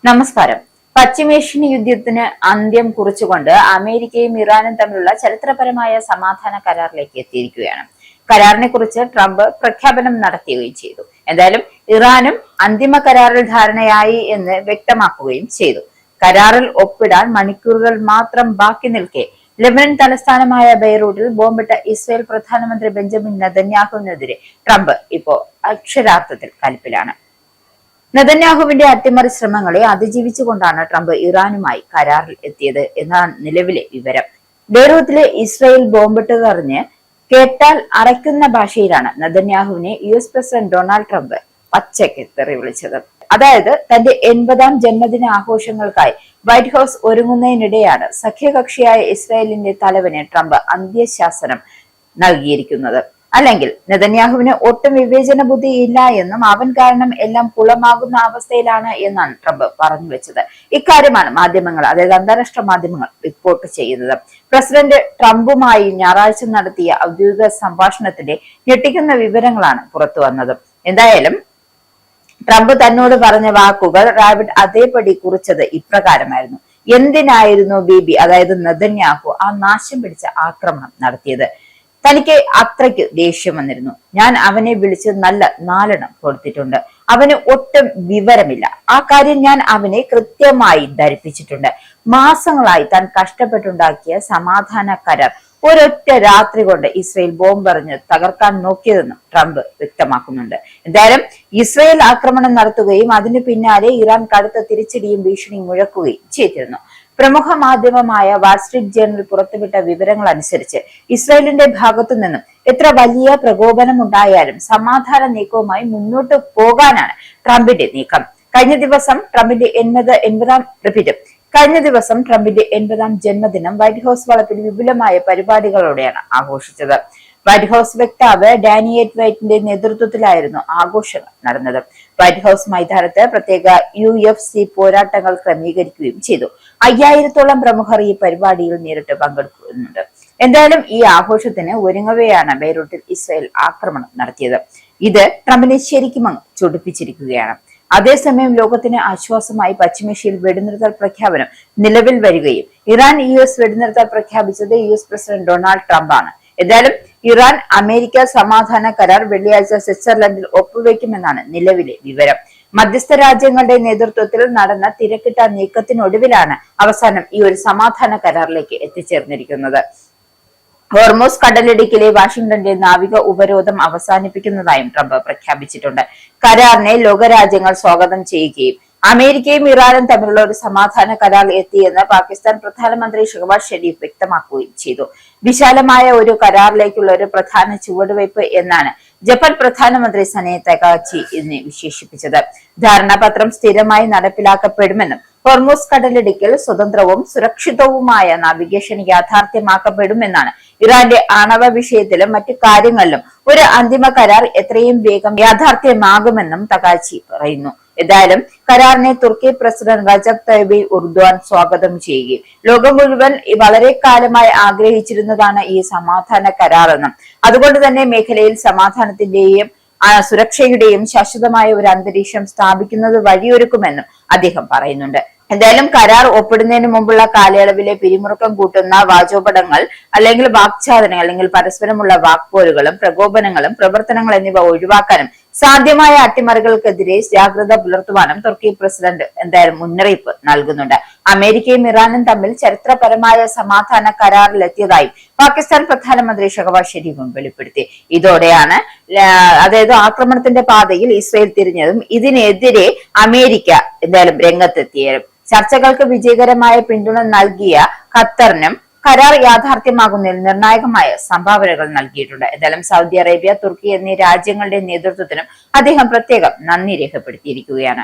നമസ്കാരം. പശ്ചിമേഷ്യൻ യുദ്ധത്തിന് അന്ത്യം കുറിച്ചുകൊണ്ട് അമേരിക്കയും ഇറാനും തമ്മിലുള്ള ചരിത്രപരമായ സമാധാന കരാറിലേക്ക് എത്തിയിരിക്കുകയാണ്. കരാറിനെ കുറിച്ച് ട്രംപ് പ്രഖ്യാപനം നടത്തുകയും ചെയ്തു. എന്തായാലും ഇറാനും അന്തിമ കരാറിൽ ധാരണയായി എന്ന് വ്യക്തമാക്കുകയും ചെയ്തു. കരാറിൽ ഒപ്പിടാൻ മണിക്കൂറുകൾ മാത്രം ബാക്കി നിൽക്കെ ലെബനൻ തലസ്ഥാനമായ ബെയ്റൂട്ടിൽ ബോംബിട്ട ഇസ്രായേൽ പ്രധാനമന്ത്രി ബെഞ്ചമിൻ നെതന്യാഹുവിനെതിരെ ട്രംപ് ഇപ്പോ അക്ഷരാർത്ഥത്തിൽ കലിപ്പിലാണ്. നെതന്യാഹുവിന്റെ അട്ടിമറി ശ്രമങ്ങളെ അതിജീവിച്ചുകൊണ്ടാണ് ട്രംപ് ഇറാനുമായി കരാറിൽ എത്തിയത് എന്നാണ് നിലവിലെ വിവരം. ബെയ്റൂത്തിലെ ഇസ്രായേൽ ബോംബിട്ടതറിഞ്ഞ് കേട്ടാൽ അറയ്ക്കുന്ന ഭാഷയിലാണ് നെതന്യാഹുവിനെ US പ്രസിഡന്റ് ഡൊണാൾഡ് ട്രംപ് പച്ചയ്ക്ക് തെറി വിളിച്ചത്. അതായത് തന്റെ 80ാം ജന്മദിന ആഘോഷങ്ങൾക്കായി വൈറ്റ് ഹൌസ് ഒരുങ്ങുന്നതിനിടെയാണ് സഖ്യകക്ഷിയായ ഇസ്രായേലിന്റെ തലവന് ട്രംപ് അന്ത്യശാസനം നൽകിയിരിക്കുന്നത്. അല്ലെങ്കിൽ നെതന്യാഹുവിന് ഒട്ടും വിവേചന ബുദ്ധി ഇല്ല എന്നും അവൻ കാരണം എല്ലാം കുളമാകുന്ന അവസ്ഥയിലാണ് എന്നാണ് ട്രംപ് പറഞ്ഞു വെച്ചത്. ഇക്കാര്യമാണ് മാധ്യമങ്ങൾ, അതായത് അന്താരാഷ്ട്ര മാധ്യമങ്ങൾ റിപ്പോർട്ട് ചെയ്യുന്നത്. പ്രസിഡന്റ് ട്രംപുമായി ഞായറാഴ്ച നടത്തിയ ഔദ്യോഗിക സംഭാഷണത്തിന്റെ ഞെട്ടിക്കുന്ന വിവരങ്ങളാണ് പുറത്തു വന്നത്. എന്തായാലും ട്രംപ് തന്നോട് പറഞ്ഞ വാക്കുകൾ റാബിഡ് അതേപടി കുറിച്ചത് ഇപ്രകാരമായിരുന്നു: എന്തിനായിരുന്നു ബീബി, അതായത് നെതന്യാഹു, ആ നാശം പിടിച്ച ആക്രമണം നടത്തിയത്? തനിക്ക് അത്രയ്ക്ക് ദേഷ്യം വന്നിരുന്നു. ഞാൻ അവനെ വിളിച്ച് നല്ല 4 എണ്ണം കൊടുത്തിട്ടുണ്ട്. അവന് ഒട്ടും വിവരമില്ല. ആ കാര്യം ഞാൻ അവനെ കൃത്യമായി ധരിപ്പിച്ചിട്ടുണ്ട്. മാസങ്ങളായി താൻ കഷ്ടപ്പെട്ടുണ്ടാക്കിയ സമാധാന കരാർ ഒരൊറ്റ രാത്രി കൊണ്ട് ഇസ്രായേൽ ബോംബെറിഞ്ഞ് തകർക്കാൻ നോക്കിയതെന്നും ട്രംപ് വ്യക്തമാക്കുന്നുണ്ട്. എന്തായാലും ഇസ്രായേൽ ആക്രമണം നടത്തുകയും അതിനു പിന്നാലെ ഇറാൻ കടുത്ത തിരിച്ചടിയും ഭീഷണിയും മുഴക്കുകയും ചെയ്തിരുന്നു. പ്രമുഖ മാധ്യമമായ വാൾസ്ട്രീറ്റ് ജേർണൽ പുറത്തുവിട്ട വിവരങ്ങൾ അനുസരിച്ച് ഇസ്രായേലിന്റെ ഭാഗത്തു നിന്നും എത്ര വലിയ പ്രകോപനം ഉണ്ടായാലും സമാധാന നീക്കവുമായി മുന്നോട്ട് പോകാനാണ് ട്രംപിന്റെ നീക്കം. കഴിഞ്ഞ ദിവസം ട്രംപിന്റെ 80ാം ജന്മദിനം വൈറ്റ് ഹൌസ് വളപ്പിൽ വിപുലമായ പരിപാടികളോടെയാണ് ആഘോഷിച്ചത്. വൈറ്റ് ഹൌസ് വക്താവ് ഡാനിയേറ്റ് വൈറ്റിന്റെ നേതൃത്വത്തിലായിരുന്നു ആഘോഷങ്ങൾ നടന്നത്. വൈറ്റ് ഹൌസ് മൈതാനത്ത് പ്രത്യേക UFC പോരാട്ടങ്ങൾ ക്രമീകരിക്കുകയും ചെയ്തു. 5000-ഓളം പ്രമുഖർ ഈ പരിപാടിയിൽ നേരിട്ട് പങ്കെടുക്കുന്നുണ്ട്. എന്തായാലും ഈ ആഘോഷത്തിന് ഒരുങ്ങവെയാണ് ബെയ്റൂട്ടിൽ ഇസ്രായേൽ ആക്രമണം നടത്തിയത്. ഇത് ട്രംപിനെ ശരിക്കും ചൊടിപ്പിച്ചിരിക്കുകയാണ്. അതേസമയം ലോകത്തിന് ആശ്വാസമായി പശ്ചിമേഷ്യയിൽ വെടിനിർത്തൽ പ്രഖ്യാപനം നിലവിൽ വരികയും ഇറാൻ US വെടിനിർത്തൽ പ്രഖ്യാപിച്ചത് US പ്രസിഡന്റ് ഡൊണാൾഡ് ട്രംപ് ആണ്. എന്തായാലും ഇറാൻ അമേരിക്ക സമാധാന കരാർ വെള്ളിയാഴ്ച സ്വിറ്റ്സർലൻഡിൽ ഒപ്പുവെക്കുമെന്നാണ് നിലവിലെ വിവരം. മധ്യസ്ഥ രാജ്യങ്ങളുടെ നേതൃത്വത്തിൽ നടന്ന തിരക്കിട്ട നീക്കത്തിനൊടുവിലാണ് അവസാനം ഈ ഒരു സമാധാന കരാറിലേക്ക് എത്തിച്ചേർന്നിരിക്കുന്നത്. ഹോർമോസ് കടലിടുക്കിലെ വാഷിംഗ്ടന്റെ നാവിക ഉപരോധം അവസാനിപ്പിക്കുന്നതായും ട്രംപ് പ്രഖ്യാപിച്ചിട്ടുണ്ട്. കരാറിനെ ലോകരാജ്യങ്ങൾ സ്വാഗതം ചെയ്യുകയും അമേരിക്കയും ഇറാനും തമ്മിലുള്ള ഒരു സമാധാന കരാർ എത്തിയെന്ന് പാകിസ്ഥാൻ പ്രധാനമന്ത്രി ഷഹബാസ് ഷെരീഫ് വ്യക്തമാക്കുകയും ചെയ്തു. വിശാലമായ ഒരു കരാറിലേക്കുള്ള ഒരു പ്രധാന ചുവടുവയ്പ് എന്നാണ് ജപ്പാൻ പ്രധാനമന്ത്രി സനെ തകാച്ചി ഇതിനെ വിശേഷിപ്പിച്ചത്. ധാരണാപത്രം സ്ഥിരമായി നടപ്പിലാക്കപ്പെടുമെന്നും ഹോർമൂസ് കടലിടുക്കിൽ സ്വതന്ത്രവും സുരക്ഷിതവുമായ നാവിഗേഷൻ യാഥാർത്ഥ്യമാക്കപ്പെടുമെന്നാണ് ഇറാന്റെ ആണവ വിഷയത്തിലും മറ്റു കാര്യങ്ങളിലും ഒരു അന്തിമ കരാർ എത്രയും വേഗം യാഥാർത്ഥ്യമാകുമെന്നും തകാച്ചി പറയുന്നു. എന്തായാലും കരാറിനെ തുർക്കി പ്രസിഡന്റ് റജബ് തയ്യിബ് എർദോഗൻ സ്വാഗതം ചെയ്യുകയും ലോകം മുഴുവൻ വളരെ കാലമായി ആഗ്രഹിച്ചിരുന്നതാണ് ഈ സമാധാന കരാറെന്നും അതുകൊണ്ട് തന്നെ മേഖലയിൽ സമാധാനത്തിന്റെയും സുരക്ഷയുടെയും ശാശ്വതമായ ഒരു അന്തരീക്ഷം സ്ഥാപിക്കുന്നത് വഴിയൊരുക്കുമെന്നും അദ്ദേഹം പറയുന്നുണ്ട്. എന്തായാലും കരാർ ഒപ്പിടുന്നതിന് മുമ്പുള്ള കാലയളവിലെ പിരിമുറുക്കം കൂട്ടുന്ന വാചോപടങ്ങൾ അല്ലെങ്കിൽ വാക്ചാതനങ്ങൾ അല്ലെങ്കിൽ പരസ്പരമുള്ള വാക്പോരുകളും പ്രകോപനങ്ങളും പ്രവർത്തനങ്ങൾ എന്നിവ ഒഴിവാക്കാനും സാധ്യമായ അട്ടിമറികൾക്കെതിരെ ജാഗ്രത പുലർത്തുവാനും തുർക്കി പ്രസിഡന്റ് എന്തായാലും മുന്നറിയിപ്പ് നൽകുന്നുണ്ട്. അമേരിക്കയും ഇറാനും തമ്മിൽ ചരിത്രപരമായ സമാധാന കരാറിലെത്തിയതായും പാകിസ്ഥാൻ പ്രധാനമന്ത്രി ഷഹബാസ് ഷെരീഫും വെളിപ്പെടുത്തി. ഇതോടെയാണ് അതായത് ആക്രമണത്തിന്റെ പാതയിൽ ഇസ്രായേൽ തിരിഞ്ഞതും ഇതിനെതിരെ അമേരിക്ക എന്തായാലും രംഗത്തെത്തിയതും. ചർച്ചകൾക്ക് വിജയകരമായ പിന്തുണ നൽകിയ ഖത്തറിനും കരാർ യാഥാർത്ഥ്യമാകുന്നതിൽ നിർണായകമായ സംഭാവനകൾ നൽകിയിട്ടുണ്ട്. എന്തായാലും സൗദി അറേബ്യ, തുർക്കി എന്നീ രാജ്യങ്ങളുടെ നേതൃത്വത്തിനും അദ്ദേഹം പ്രത്യേകം നന്ദി രേഖപ്പെടുത്തിയിരിക്കുകയാണ്.